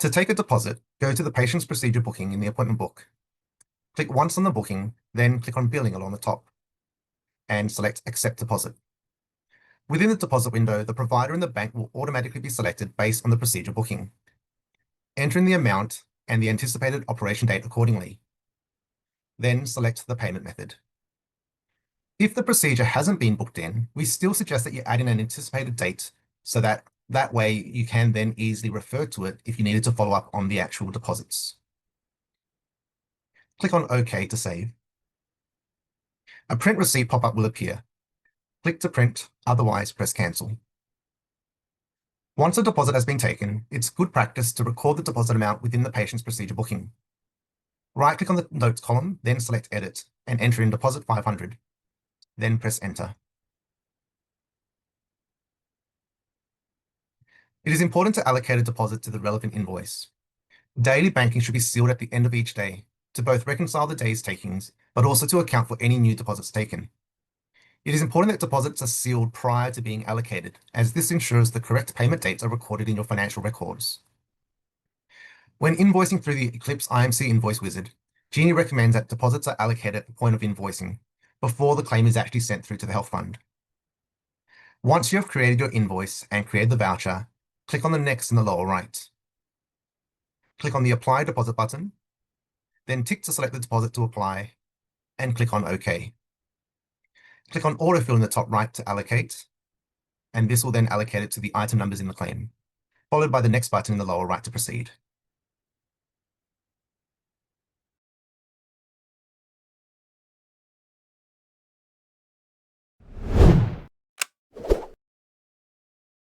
To take a deposit, go to the patient's procedure booking in the appointment book. Click once on the booking, then click on Billing along the top, and select Accept Deposit. Within the deposit window, the provider and the bank will automatically be selected based on the procedure booking. Enter in the amount and the anticipated operation date accordingly. Then select the payment method. If the procedure hasn't been booked in, we still suggest that you add in an anticipated date so that way you can then easily refer to it if you needed to follow up on the actual deposits. Click on OK to save. A print receipt pop-up will appear. Click to print, otherwise press cancel. Once a deposit has been taken, it's good practice to record the deposit amount within the patient's procedure booking. Right-click on the Notes column, then select Edit, and enter in deposit 500. Then press Enter. It is important to allocate a deposit to the relevant invoice. Daily banking should be sealed at the end of each day to both reconcile the day's takings, but also to account for any new deposits taken. It is important that deposits are sealed prior to being allocated, as this ensures the correct payment dates are recorded in your financial records. When invoicing through the Eclipse IMC Invoice Wizard, Genie recommends that deposits are allocated at the point of invoicing, before the claim is actually sent through to the health fund. Once you have created your invoice and created the voucher, click on the Next in the lower right. Click on the Apply Deposit button, then tick to select the deposit to apply, and click on OK. Click on Autofill in the top right to allocate, and this will then allocate it to the item numbers in the claim, followed by the next button in the lower right to proceed.